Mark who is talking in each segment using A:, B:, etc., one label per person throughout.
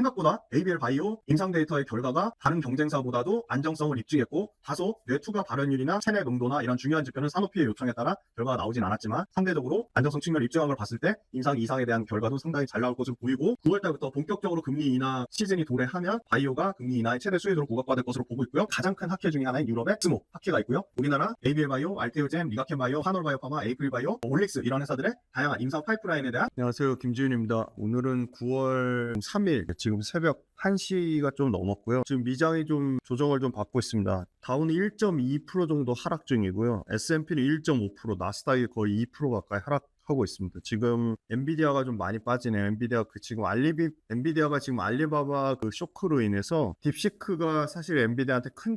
A: 생각보다 ABL 바이오 임상 데이터의 결과가 다른 경쟁사보다도 안정성을 입증했고 다소 뇌투과 발현율이나 체내 농도나 이런 중요한 지표는 산업위의 요청에 따라 결과가 나오진 않았지만 상대적으로 안정성 측면을 입증한 걸 봤을 때 임상 이상에 대한 결과도 상당히 잘 나올 것으로 보이고 9월달부터 본격적으로 금리 인하 시즌이 도래하면 바이오가 금리 인하의 최대 수혜주로 부각받을 것으로 보고 있고요. 가장 큰 학회 중에 하나인 유럽의 스모 학회가 있고요. 우리나라 ABL 바이오, 알테오젠, 리가켄 바이오, 하놀 바이오파마, 에이프릴 바이오, 올릭스 이런 회사들의 다양한 임상 파이프라인에 대한.
B: 안녕하세요. 김지윤입니다. 오늘은 9월 3일 지금 새벽 1시가 좀 넘었고요. 지금 미장이 좀 조정을 좀 받고 있습니다. 다우는 1.2% 정도 하락 중이고요. S&P는 1.5%, 나스닥이 거의 2% 가까이 하락하고 있습니다. 지금 엔비디아가 좀 많이 빠지네요. 엔비디아가 지금 알리바바 그 쇼크로 인해서 딥시크가 사실 엔비디아한테 큰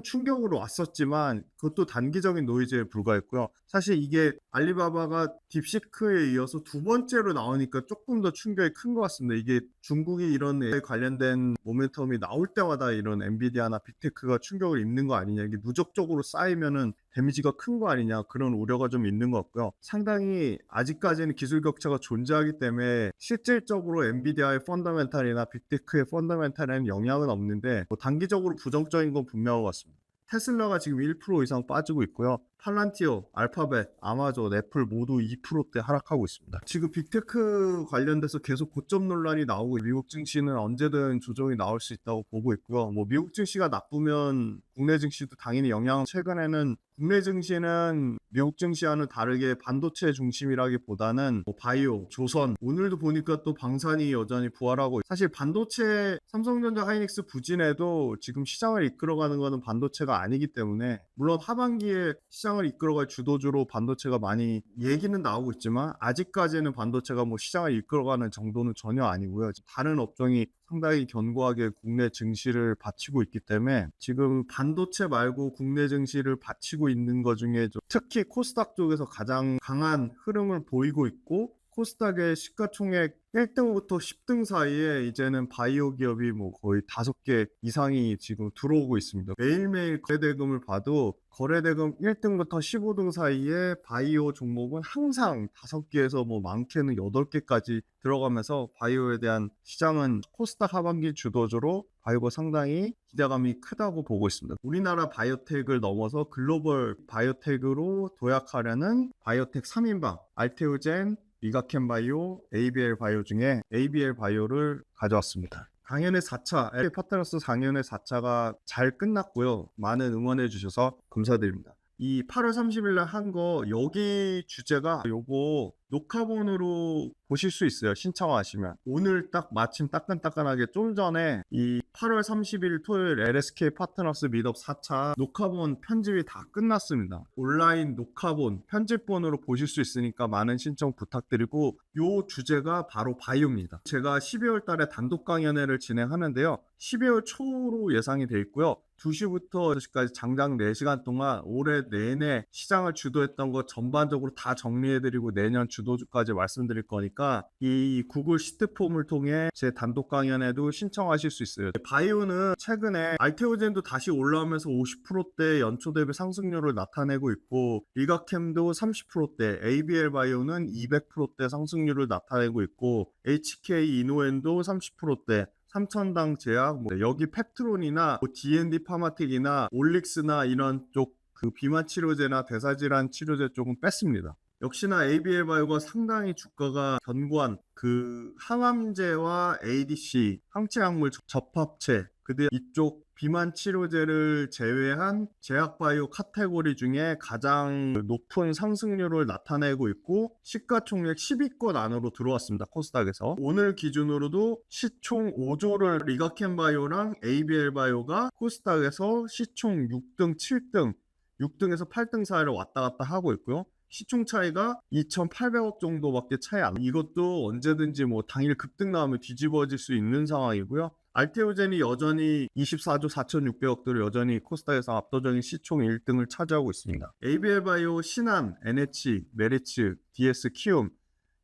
B: 충격으로 왔었지만 그것도 단기적인 노이즈에 불과했고요. 사실 이게 알리바바가 딥시크에 이어서 두 번째로 나오니까 조금 더 충격이 큰 것 같습니다. 이게 중국이 이런 에 관련된 모멘텀이 나올 때마다 이런 엔비디아나 빅테크가 충격을 입는 거 아니냐, 이게 누적적으로 쌓이면은 데미지가 큰 거 아니냐, 그런 우려가 좀 있는 것 같고요. 상당히 아직까지는 기술 격차가 존재하기 때문에 실질적으로 엔비디아의 펀더멘탈이나 빅테크의 펀더멘탈에는 영향은 없는데 단기적으로 부정적인 건 분명한 것 같습니다. 테슬라가 지금 1% 이상 빠지고 있고요. 팔란티어, 알파벳, 아마존, 애플 모두 2%대 하락하고 있습니다. 지금 빅테크 관련돼서 계속 고점 논란이 나오고 미국 증시는 언제든 조정이 나올 수 있다고 보고 있고요. 미국 증시가 나쁘면 국내 증시도 당연히 최근에는 국내 증시는 미국 증시와는 다르게 반도체 중심이라기보다는 바이오, 조선, 오늘도 보니까 또 방산이 여전히 부활하고, 사실 반도체 삼성전자 하이닉스 부진에도 지금 시장을 이끌어가는 것은 반도체가 아니기 때문에, 물론 하반기에 시장을 이끌어갈 주도주로 반도체가 많이 얘기는 나오고 있지만 아직까지는 반도체가 시장을 이끌어가는 정도는 전혀 아니고요. 다른 업종이 상당히 견고하게 국내 증시를 받치고 있기 때문에 지금 반도체 말고 국내 증시를 받치고 있는 것 중에 특히 코스닥 쪽에서 가장 강한 흐름을 보이고 있고, 코스닥의 시가총액 1등부터 10등 사이에 이제는 바이오 기업이 거의 5개 이상이 지금 들어오고 있습니다. 매일매일 거래대금을 봐도 거래대금 1등부터 15등 사이에 바이오 종목은 항상 5개에서 많게는 8개까지 들어가면서 바이오에 대한 시장은 코스닥 하반기 주도주로 바이오가 상당히 기대감이 크다고 보고 있습니다. 우리나라 바이오텍을 넘어서 글로벌 바이오텍으로 도약하려는 바이오텍 3인방, 알테오젠, 리가켄 바이오, ABL 바이오 중에 ABL 바이오를 가져왔습니다. 강연회 4차, LA 파트너스 강연회 4차가 잘 끝났고요. 많은 응원해 주셔서 감사드립니다. 이 8월 30일 날 한 거, 여기 주제가 요거 녹화본으로 보실 수 있어요. 신청하시면. 오늘 딱 마침 따끈따끈하게 좀 전에 이 8월 30일 토요일 LSK 파트너스 미드업 4차 녹화본 편집이 다 끝났습니다. 온라인 녹화본 편집본으로 보실 수 있으니까 많은 신청 부탁드리고, 요 주제가 바로 바이오입니다. 제가 12월 달에 단독 강연회를 진행하는데요. 12월 초로 예상이 돼 있고요. 2시부터 6시까지 장장 4시간 동안 올해 내내 시장을 주도했던 것 전반적으로 다 정리해드리고 내년 주도주까지 말씀드릴 거니까 이 구글 시트폼을 통해 제 단독 강연에도 신청하실 수 있어요. 바이오는 최근에 알테오젠도 다시 올라오면서 50%대 연초 대비 상승률을 나타내고 있고, 리가캠도 30%대, ABL 바이오는 200%대 상승률을 나타내고 있고, HK 이노엔도 30%대, 삼천당 제약, 여기 펩트론이나 D&D 파마틱이나 올릭스나 이런 쪽 그 비만 치료제나 대사질환 치료제 쪽은 뺐습니다. 역시나 ABL 바이오가 상당히 주가가 견고한 그 항암제와 ADC, 항체약물 접합체, 이쪽 비만 치료제를 제외한 제약바이오 카테고리 중에 가장 높은 상승률을 나타내고 있고, 시가총액 10위권 안으로 들어왔습니다. 코스닥에서 오늘 기준으로도 시총 5조를 리가켄 바이오랑 ABL 바이오가 코스닥에서 시총 6등, 7등, 6등에서 8등 사이를 왔다 갔다 하고 있고요. 시총 차이가 2,800억 정도밖에 차이 안. 이것도 언제든지 당일 급등 나오면 뒤집어질 수 있는 상황이고요. 알테오젠이 여전히 24조 4,600억들을 여전히 코스닥에서 압도적인 시총 1등을 차지하고 있습니다. ABL 바이오, 신한, NH, 메리츠, DS, 키움,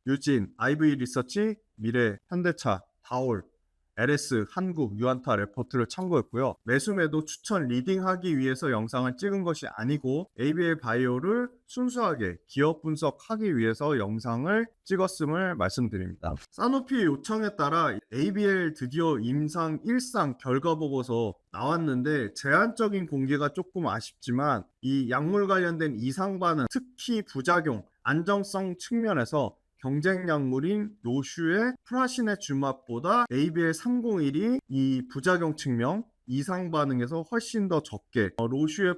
B: 유진, IV 리서치, 미래, 현대차, 다올, LS 한국 유안타 레포트를 참고했고요. 매수매도 추천 리딩하기 위해서 영상을 찍은 것이 아니고 ABL 바이오를 순수하게 기업 분석하기 위해서 영상을 찍었음을 말씀드립니다. 사노피의 요청에 따라 ABL 드디어 임상 1상 결과 보고서 나왔는데 제한적인 공개가 조금 아쉽지만 이 약물 관련된 이상 반응, 특히 부작용, 안정성 측면에서 경쟁 약물인 로슈의 프라시네 주맙보다 ABL301이 이 부작용 측면, 이상 반응에서 훨씬 더 적게 로슈의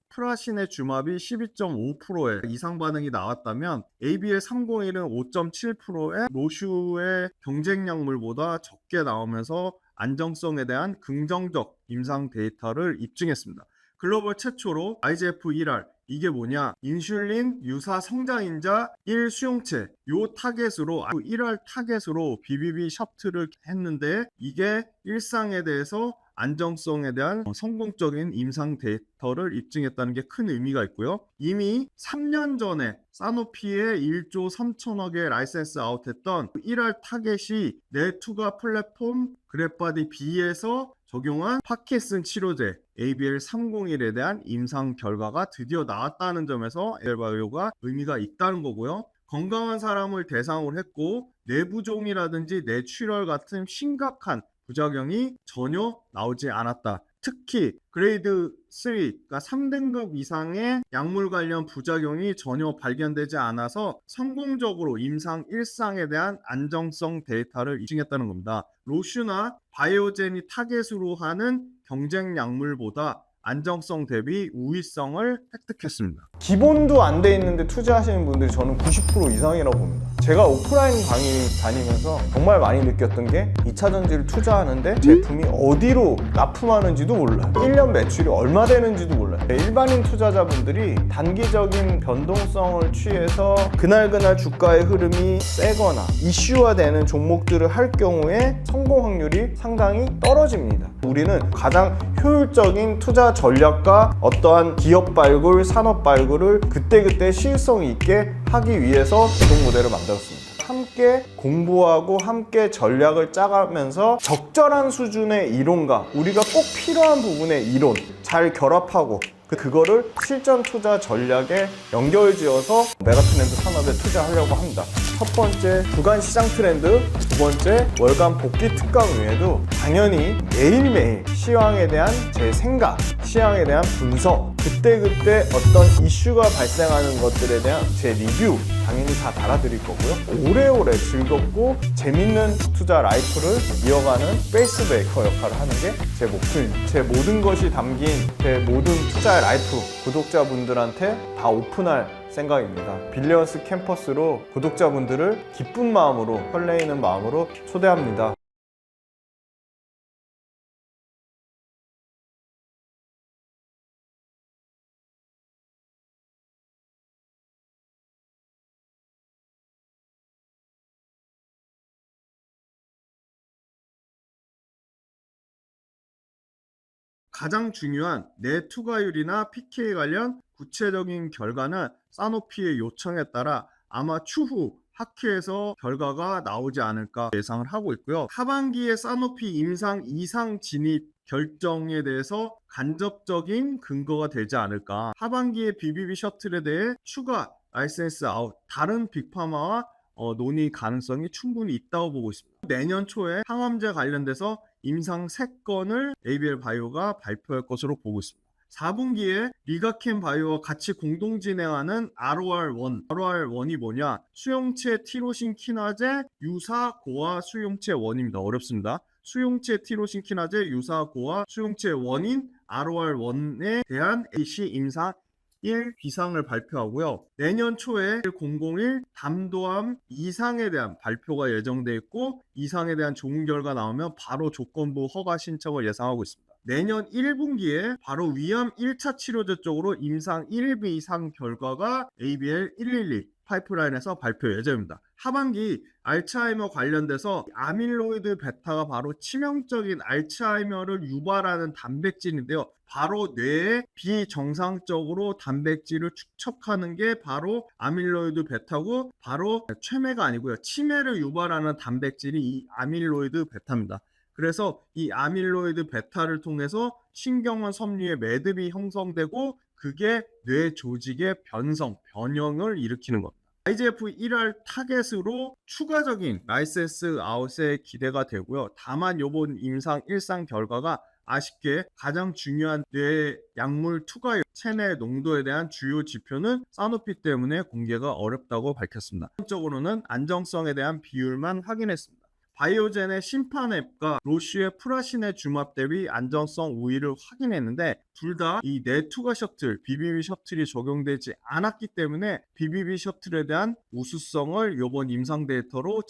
B: 프라시네 주맙이 12.5%의 이상 반응이 나왔다면 ABL301은 5.7%의 로슈의 경쟁 약물보다 적게 나오면서 안정성에 대한 긍정적 임상 데이터를 입증했습니다. 글로벌 최초로 IGF-1R 이게 뭐냐? 인슐린 유사 성장인자 1 수용체 요 타겟으로 1R 타겟으로 BBB 셔틀을 했는데 이게 일상에 대해서 안정성에 대한 성공적인 임상 데이터를 입증했다는 게 큰 의미가 있고요. 이미 3년 전에 사노피의 1조 3천억에 라이센스 아웃했던 1R 타겟이 뇌투과 플랫폼 그래파디 B에서 적용한 파킨슨 치료제 ABL301에 대한 임상 결과가 드디어 나왔다는 점에서 ABL바이오가 의미가 있다는 거고요. 건강한 사람을 대상으로 했고 뇌부종이라든지 뇌출혈 같은 심각한 부작용이 전혀 나오지 않았다. 특히 그레이드 3, 그러니까 3등급 이상의 약물 관련 부작용이 전혀 발견되지 않아서 성공적으로 임상 1상에 대한 안정성 데이터를 입증했다는 겁니다. 로슈나 바이오젠이 타겟으로 하는 경쟁 약물보다 안정성 대비 우위성을 획득했습니다.
C: 기본도 안 돼 있는데 투자하시는 분들이 저는 90% 이상이라고 봅니다. 제가 오프라인 강의 다니면서 정말 많이 느꼈던 게 2차 전지를 투자하는데 제품이 어디로 납품하는지도 몰라요. 1년 매출이 얼마 되는지도 몰라요. 일반인 투자자분들이 단기적인 변동성을 취해서 그날그날 주가의 흐름이 세거나 이슈화되는 종목들을 할 경우에 성공 확률이 상당히 떨어집니다. 우리는 가장 효율적인 투자 전략과 어떠한 기업 발굴, 산업 발굴을 그때그때 시일성 있게 하기 위해서 이동 모델을 만들었습니다. 함께 공부하고 함께 전략을 짜가면서 적절한 수준의 이론과 우리가 꼭 필요한 부분의 이론 잘 결합하고 그거를 실전 투자 전략에 연결지어서 메가트렌드 산업에 투자하려고 합니다. 첫 번째 주간 시장 트렌드, 두 번째 월간 복귀 특강 외에도 당연히 매일매일 시황에 대한 제 생각, 시황에 대한 분석, 그때그때 어떤 이슈가 발생하는 것들에 대한 제 리뷰 당연히 다 달아드릴 거고요. 오래오래 즐겁고 재밌는 투자 라이프를 이어가는 페이스메이커 역할을 하는 게 제 목표입니다. 제 모든 것이 담긴 제 모든 투자 라이프 구독자분들한테 다 오픈할 생각입니다. 빌리언스 캠퍼스로 구독자분들을 기쁜 마음으로 설레이는 마음으로 초대합니다.
B: 가장 중요한 내 투과율이나 PK 관련 구체적인 결과는 사노피의 요청에 따라 아마 추후 학회에서 결과가 나오지 않을까 예상을 하고 있고요. 하반기에 사노피 임상 2상 진입 결정에 대해서 간접적인 근거가 되지 않을까. 하반기에 BBB 셔틀에 대해 추가 라이센스 아웃, 다른 빅파마와 논의 가능성이 충분히 있다고 보고 있습니다. 내년 초에 항암제 관련돼서 임상 3건을 ABL 바이오가 발표할 것으로 보고 있습니다. 4분기에 리가켄 바이오와 같이 공동 진행하는 ROR1이 뭐냐? 수용체 티로신 키나제 유사 고화 수용체 원입니다. 어렵습니다. 수용체 티로신 키나제 유사 고화 수용체 원인 ROR1에 대한 AC 임상 1 비상을 발표하고요. 내년 초에 001 담도암 이상에 대한 발표가 예정돼 있고 이상에 대한 좋은 결과 나오면 바로 조건부 허가 신청을 예상하고 있습니다. 내년 1분기에 바로 위암 1차 치료제 쪽으로 임상 1비 이상 결과가 ABL 112 파이프라인에서 발표 예정입니다. 하반기 알츠하이머 관련돼서 아밀로이드 베타가 바로 치명적인 알츠하이머를 유발하는 단백질인데요. 바로 뇌에 비정상적으로 단백질을 축적하는 게 바로 아밀로이드 베타고 바로 최매가 아니고요. 치매를 유발하는 단백질이 이 아밀로이드 베타입니다. 그래서 이 아밀로이드 베타를 통해서 신경원 섬유의 매듭이 형성되고 그게 뇌 조직의 변형을 일으키는 겁니다. IGF-1R 타겟으로 추가적인 라이센스 아웃에 기대가 되고요. 다만 이번 임상 1상 결과가 아쉽게 가장 중요한 뇌 약물 투과 체내 농도에 대한 주요 지표는 사노피 때문에 공개가 어렵다고 밝혔습니다. 전적으로는 안정성에 대한 비율만 확인했습니다. 바이오젠의 심파넵과 로슈의 프라시네 주맙 대비 안정성 우위를 확인했는데 둘 다 이 뇌투과 셔틀, BBB 셔틀이 적용되지 않았기 때문에 BBB 셔틀에 대한 우수성을 이번 임상 데이터로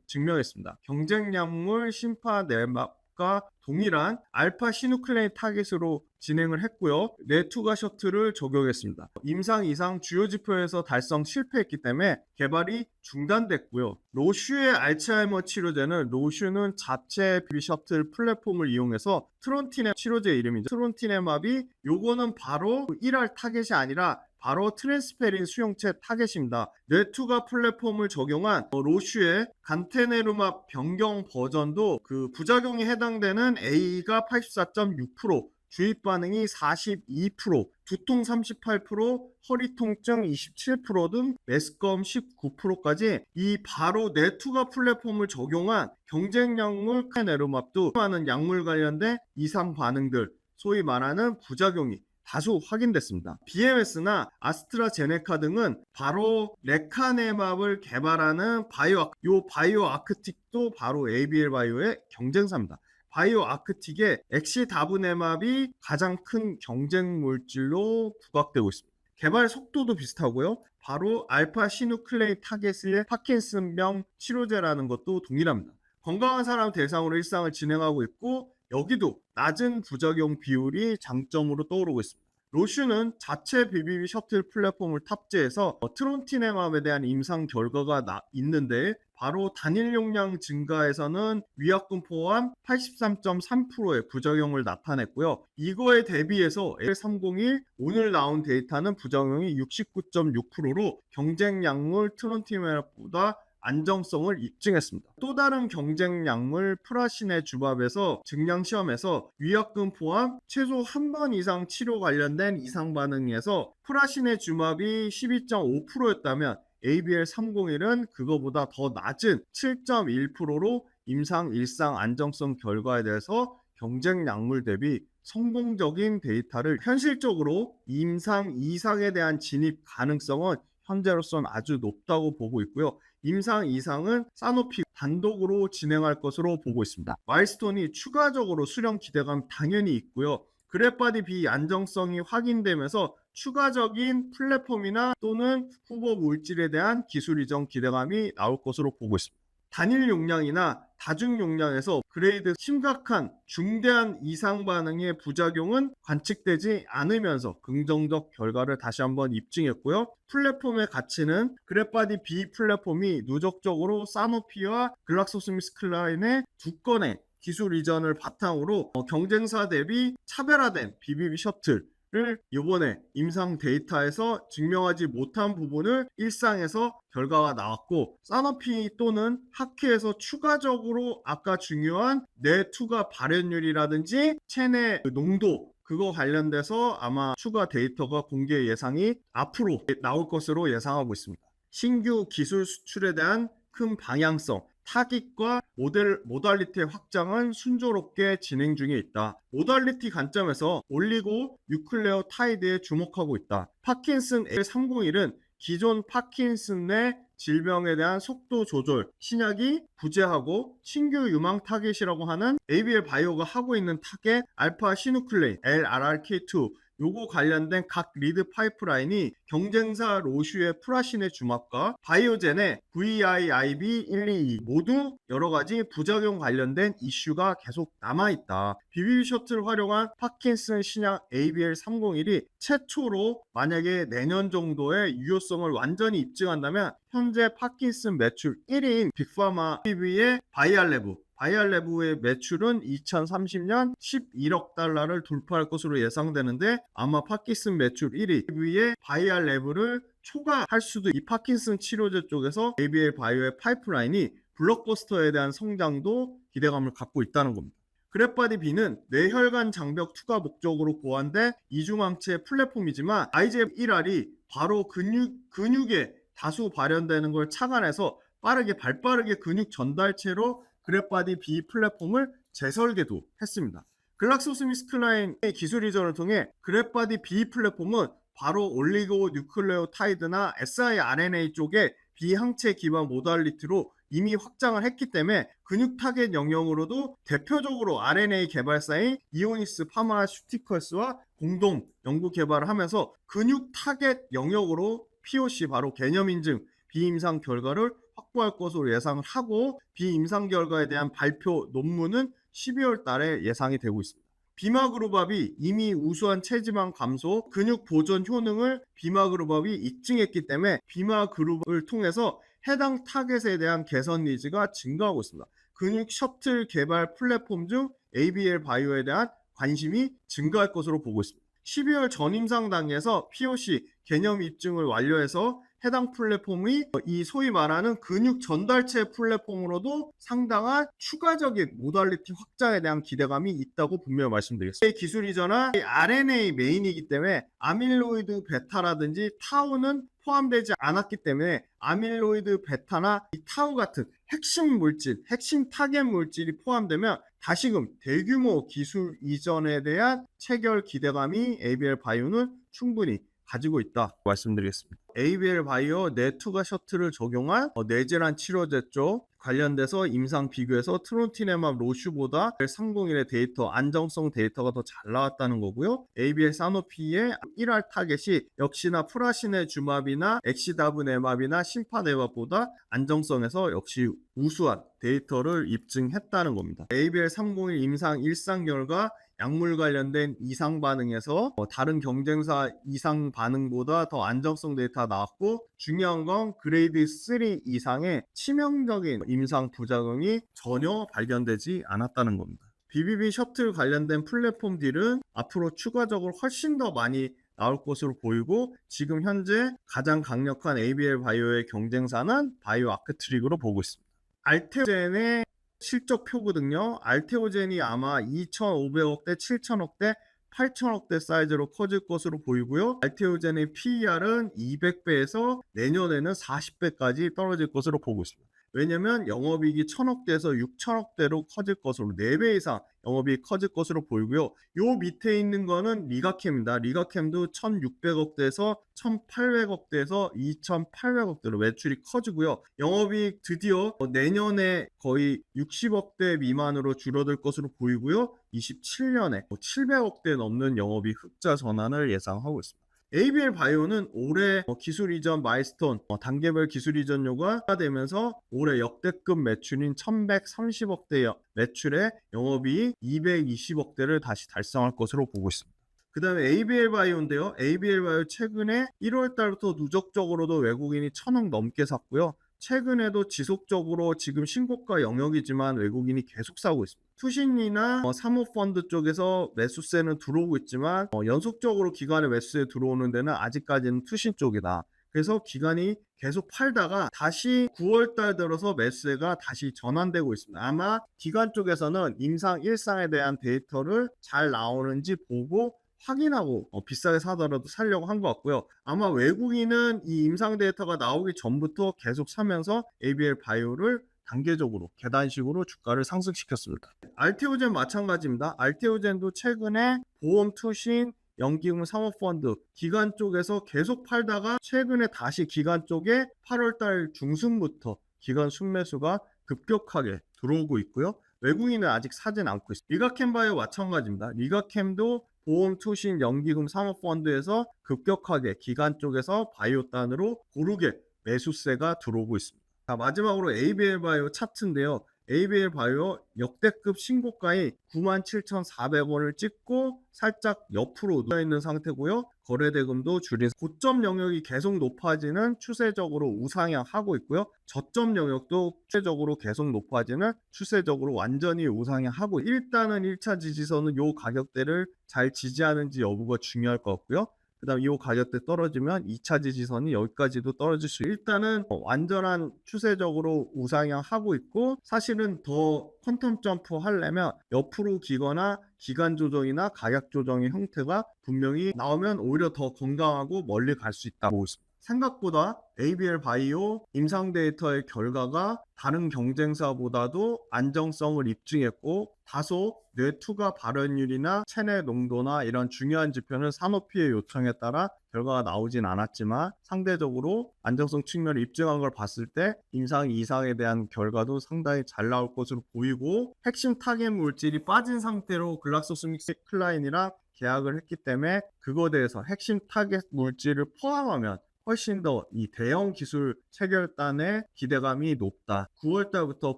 B: 증명했습니다. 경쟁 약물 심파넵과 동일한 알파 시누클레인 타깃으로 진행을 했고요. 뇌투과 셔틀을 적용했습니다. 임상 이상 주요 지표에서 달성 실패했기 때문에 개발이 중단됐고요. 로슈의 알츠하이머 치료제는 로슈는 자체 BBB 셔틀 플랫폼을 이용해서 트론티넴 치료제 이름이죠. 트론티넴압이 요거는 바로 1R 타겟이 아니라 바로 트랜스페린 수용체 타겟입니다. 뇌투과 플랫폼을 적용한 로슈의 간테네루맙 변경 버전도 그 부작용이 해당되는 A가 84.6%, 주입 반응이 42%, 두통 38%, 허리 통증 27% 등 메스꺼움 19%까지 이 바로 뇌투과 플랫폼을 적용한 경쟁 약물 카네루맙도 많은 약물 관련된 이상 반응들, 소위 말하는 부작용이 다수 확인됐습니다. BMS나 아스트라제네카 등은 바로 레카네맙을 개발하는 바이오 아크틱도 바로 ABL 바이오의 경쟁사입니다. 바이오 아크틱의 엑시다브네맙이 가장 큰 경쟁 물질로 부각되고 있습니다. 개발 속도도 비슷하고요. 바로 알파 시누클레인 타겟의 파킨슨병 치료제라는 것도 동일합니다. 건강한 사람 대상으로 일상을 진행하고 있고 여기도 낮은 부작용 비율이 장점으로 떠오르고 있습니다. 로슈는 자체 BBB 셔틀 플랫폼을 탑재해서 트론티넴압에 대한 임상 결과가 있는데 바로 단일 용량 증가에서는 위약금 포함 83.3%의 부작용을 나타냈고요. 이거에 대비해서 L301 오늘 나온 데이터는 부작용이 69.6%로 경쟁 약물 트론티넴압보다 안정성을 입증했습니다. 또 다른 경쟁 약물 프라시네 주밥에서 증량 시험에서 위약금 포함 최소 한 번 이상 치료 관련된 이상 반응에서 프라시네 주밥이 12.5%였다면 ABL301은 그거보다 더 낮은 7.1%로 임상 1상 안정성 결과에 대해서 경쟁 약물 대비 성공적인 데이터를 현실적으로 임상 2상에 대한 진입 가능성은 현재로서는 아주 높다고 보고 있고요. 임상 2상은 사노피 단독으로 진행할 것으로 보고 있습니다. 마일스톤이 추가적으로 수령 기대감 당연히 있고요. 그래파디 B 안정성이 확인되면서 추가적인 플랫폼이나 또는 후보 물질에 대한 기술 이전 기대감이 나올 것으로 보고 있습니다. 단일 용량이나 다중 용량에서 그레이드 심각한 중대한 이상 반응의 부작용은 관측되지 않으면서 긍정적 결과를 다시 한번 입증했고요. 플랫폼의 가치는 그래파디 B 플랫폼이 누적적으로 사노피와 글락소스미스클라인의 두 건의 기술 이전을 바탕으로 경쟁사 대비 차별화된 BBB 셔틀 를 이번에 임상 데이터에서 증명하지 못한 부분을 일상에서 결과가 나왔고 사노피 또는 하키에서 추가적으로 아까 중요한 뇌투과 발현율이라든지 체내 농도 그거 관련돼서 아마 추가 데이터가 공개 예상이 앞으로 나올 것으로 예상하고 있습니다. 신규 기술 수출에 대한 큰 방향성 타깃과 모달리티의 확장은 순조롭게 진행 중에 있다. 모달리티 관점에서 올리고 뉴클레오타이드에 주목하고 있다. 파킨슨 L301은 기존 파킨슨의 질병에 대한 속도 조절 신약이 부재하고 신규 유망 타겟이라고 하는 ABL 바이오가 하고 있는 타겟 알파 시누클레인 LRRK2 요거 관련된 각 리드 파이프라인이 경쟁사 로슈의 프라신의 주맙과 바이오젠의 VIIB122 모두 여러가지 부작용 관련된 이슈가 계속 남아있다. BBB 셔틀 활용한 파킨슨 신약 ABL301이 최초로 만약에 내년 정도의 유효성을 완전히 입증한다면 현재 파킨슨 매출 1위인 빅파마 BB의 바이알레브의 매출은 2030년 11억 달러를 돌파할 것으로 예상되는데 아마 파킨슨 매출 1위 BB의 바이알레브를 초과할 수도 이 파킨슨 치료제 쪽에서 ABL 바이오의 파이프라인이 블록버스터에 대한 성장도 기대감을 갖고 있다는 겁니다. 그랩바디 B는 뇌혈관 장벽 투과 목적으로 고안된 이중항체 플랫폼이지만 IGF-1R이 바로 근육에 다수 발현되는 걸 착안해서 발빠르게 근육 전달체로 그랩바디 B 플랫폼을 재설계도 했습니다. 글락소스미스클라인의 기술 이전을 통해 그랩바디 B 플랫폼은 바로 올리고 뉴클레오타이드나 siRNA 쪽의 비항체 기반 모달리티로 이미 확장을 했기 때문에 근육 타겟 영역으로도 대표적으로 RNA 개발사인 이오니스 파마슈티컬스와 공동 연구 개발을 하면서 근육 타겟 영역으로 POC 바로 개념 인증 비임상 결과를 확보할 것으로 예상을 하고 비임상 결과에 대한 발표 논문은 12월 달에 예상이 되고 있습니다. 비마그루밥이 이미 우수한 체지방 감소, 근육 보존 효능을 비마그루밥이 입증했기 때문에 비마그루밥을 통해서 해당 타겟에 대한 개선 니즈가 증가하고 있습니다. 근육 셔틀 개발 플랫폼 중 ABL 바이오에 대한 관심이 증가할 것으로 보고 있습니다. 12월 전임상 단계에서 POC 개념 입증을 완료해서 해당 플랫폼이 이 소위 말하는 근육 전달체 플랫폼으로도 상당한 추가적인 모달리티 확장에 대한 기대감이 있다고 분명히 말씀드리겠습니다. 이 기술 이전은 RNA 메인이기 때문에 아밀로이드 베타라든지 타우는 포함되지 않았기 때문에 아밀로이드 베타나 이 타우 같은 핵심 물질, 핵심 타겟 물질이 포함되면 다시금 대규모 기술 이전에 대한 체결 기대감이 ABL 바이오는 충분히 가지고 있다 말씀드리겠습니다. ABL 바이오 뇌투과 셔틀을 적용한 뇌질환 치료제 쪽 관련돼서 임상 비교해서 트론티네맙 로슈보다 301의 데이터 안정성 데이터가 더 잘 나왔다는 거고요. ABL 사노피의 1할 타겟이 역시나 프라시네주맙이나 엑시다브네맙이나 심파네맙보다 안정성에서 역시 우수한 데이터를 입증했다는 겁니다. ABL 301 임상 1상 결과 약물 관련된 이상 반응에서 다른 경쟁사 이상 반응보다 더 안정성 데이터가 나왔고 중요한 건 그레이드 3 이상의 치명적인 임상 부작용이 전혀 발견되지 않았다는 겁니다. BBB 셔틀 관련된 플랫폼 딜은 앞으로 추가적으로 훨씬 더 많이 나올 것으로 보이고 지금 현재 가장 강력한 ABL 바이오의 경쟁사는 바이오 아크트릭으로 보고 있습니다. 알테오젠의 실적표거든요. 알테오젠이 아마 2,500억대, 7,000억대, 8,000억대 사이즈로 커질 것으로 보이고요. 알테오젠의 PER은 200배에서 내년에는 40배까지 떨어질 것으로 보고 있습니다. 왜냐면 영업이익이 1,000억대에서 6,000억대로 커질 것으로 4배 이상 영업이익이 커질 것으로 보이고요. 요 밑에 있는 거는 리가캠입니다. 리가캠도 1,600억대에서 1,800억대에서 2,800억대로 매출이 커지고요. 영업이익 드디어 내년에 거의 60억대 미만으로 줄어들 것으로 보이고요. 27년에 700억대 넘는 영업이익 흑자 전환을 예상하고 있습니다. ABL 바이오는 올해 기술 이전 마일스톤, 단계별 기술 이전 요구가 되면서 올해 역대급 매출인 1,130억대 매출에 영업이익 220억대를 다시 달성할 것으로 보고 있습니다. 그 다음에 ABL 바이오인데요. ABL 바이오 최근에 1월 달부터 누적적으로도 외국인이 1,000억 넘게 샀고요. 최근에도 지속적으로 지금 신고가 영역이지만 외국인이 계속 사고 있습니다. 투신이나 사모펀드 쪽에서 매수세는 들어오고 있지만 연속적으로 기관의 매수세 들어오는 데는 아직까지는 투신 쪽이다. 그래서 기관이 계속 팔다가 다시 9월달 들어서 매수세가 다시 전환되고 있습니다. 아마 기관 쪽에서는 임상 1상에 대한 데이터를 잘 나오는지 보고 확인하고 비싸게 사더라도 살려고 한 것 같고요. 아마 외국인은 이 임상 데이터가 나오기 전부터 계속 사면서 ABL 바이오를 단계적으로 계단식으로 주가를 상승시켰습니다. 알테오젠 마찬가지입니다. 알테오젠도 최근에 보험 투신 연기금 사모펀드 기관 쪽에서 계속 팔다가 최근에 다시 기관 쪽에 8월달 중순부터 기관 순매수가 급격하게 들어오고 있고요. 외국인은 아직 사진 않고 있습니다. 리가캠 바이오 마찬가지입니다. 리가캠도 보험 투신 연기금 사모펀드에서 급격하게 기관 쪽에서 바이오단으로 고르게 매수세가 들어오고 있습니다. 자, 마지막으로 ABL 바이오 차트인데요. ABL 바이오 역대급 신고가인 97,400원을 찍고 살짝 옆으로 누워있는 상태고요. 거래대금도 줄인 고점 영역이 계속 높아지는 추세적으로 우상향하고 있고요. 저점 영역도 추세적으로 계속 높아지는 추세적으로 완전히 우상향하고 일단은 1차 지지선은 요 가격대를 잘 지지하는지 여부가 중요할 것 같고요. 그다음 이 가격대 떨어지면 2차 지지선이 여기까지도 떨어질 수 일단은 완전한 추세적으로 우상향 하고 있고 사실은 더 퀀텀 점프 하려면 옆으로 기거나 기간 조정이나 가격 조정의 형태가 분명히 나오면 오히려 더 건강하고 멀리 갈 수 있다고 보고 있습니다. 생각보다 ABL 바이오 임상 데이터의 결과가 다른 경쟁사보다도 안정성을 입증했고 다소 뇌투과 발현율이나 체내 농도나 이런 중요한 지표는 산업피해 요청에 따라 결과가 나오진 않았지만 상대적으로 안정성 측면을 입증한 걸 봤을 때 임상 이상에 대한 결과도 상당히 잘 나올 것으로 보이고 핵심 타겟 물질이 빠진 상태로 글락소스믹스클라인이랑 계약을 했기 때문에 그거에 대해서 핵심 타겟 물질을 포함하면 훨씬 더 이 대형 기술 체결단의 기대감이 높다. 9월 달부터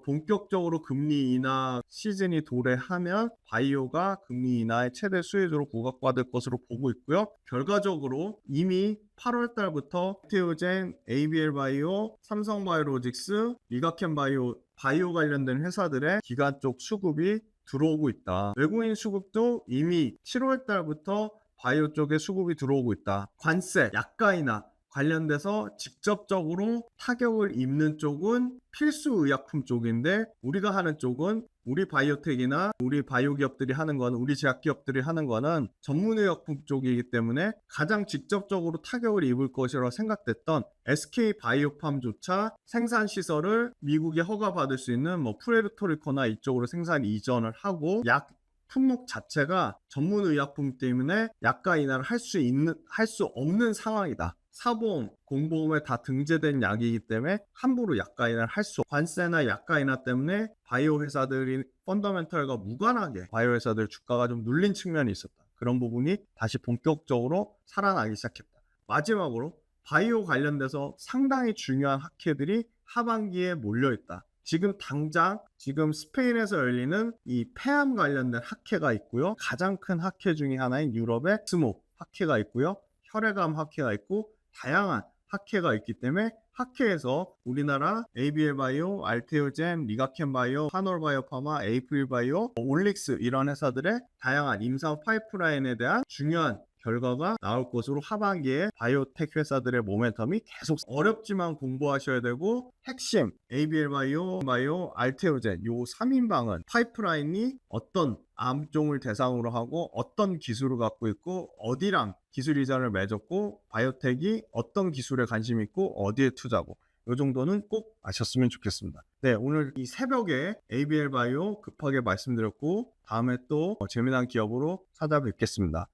B: 본격적으로 금리 인하 시즌이 도래하면 바이오가 금리 인하의 최대 수혜주로 부각받을 것으로 보고 있고요. 결과적으로 이미 8월 달부터 테오젠, ABL 바이오, 삼성바이오로직스, 리가켄 바이오 관련된 회사들의 기관 쪽 수급이 들어오고 있다. 외국인 수급도 이미 7월 달부터 바이오 쪽에 수급이 들어오고 있다. 관세, 약가 인하 관련돼서 직접적으로 타격을 입는 쪽은 필수 의약품 쪽인데 우리가 하는 쪽은 우리 바이오텍이나 우리 바이오 기업들이 하는 거는 우리 제약 기업들이 하는 거는 전문 의약품 쪽이기 때문에 가장 직접적으로 타격을 입을 것이라고 생각됐던 SK 바이오팜조차 생산 시설을 미국에 허가받을 수 있는 뭐 푸에르토리코나 이쪽으로 생산 이전을 하고 약 품목 자체가 전문 의약품 때문에 약가 인하를 할 수 없는 상황이다. 사보험, 공보험에 다 등재된 약이기 때문에 함부로 약가 인하를 할 수 없고 관세나 약가 인하 때문에 바이오 회사들이 펀더멘털과 무관하게 바이오 회사들 주가가 좀 눌린 측면이 있었다. 그런 부분이 다시 본격적으로 살아나기 시작했다. 마지막으로 바이오 관련돼서 상당히 중요한 학회들이 하반기에 몰려있다. 지금 당장 스페인에서 열리는 이 폐암 관련된 학회가 있고요. 가장 큰 학회 중에 하나인 유럽의 스모 학회가 있고요. 혈액암 학회가 있고 다양한 학회가 있기 때문에 학회에서 우리나라 ABL 바이오, 알테오젠, 리가켄 바이오, 하놀 바이오파마, 에이프릴 바이오, 올릭스 이런 회사들의 다양한 임상 파이프라인에 대한 중요한 결과가 나올 것으로 하반기에 바이오텍 회사들의 모멘텀이 계속 어렵지만 공부하셔야 되고 핵심 ABL 바이오, 알테오젠 요 3인방은 파이프라인이 어떤 암종을 대상으로 하고 어떤 기술을 갖고 있고 어디랑 기술 이전을 맺었고 바이오텍이 어떤 기술에 관심 있고 어디에 투자고 이 정도는 꼭 아셨으면 좋겠습니다. 네, 오늘 이 새벽에 ABL 바이오 급하게 말씀드렸고 다음에 또 재미난 기업으로 찾아뵙겠습니다.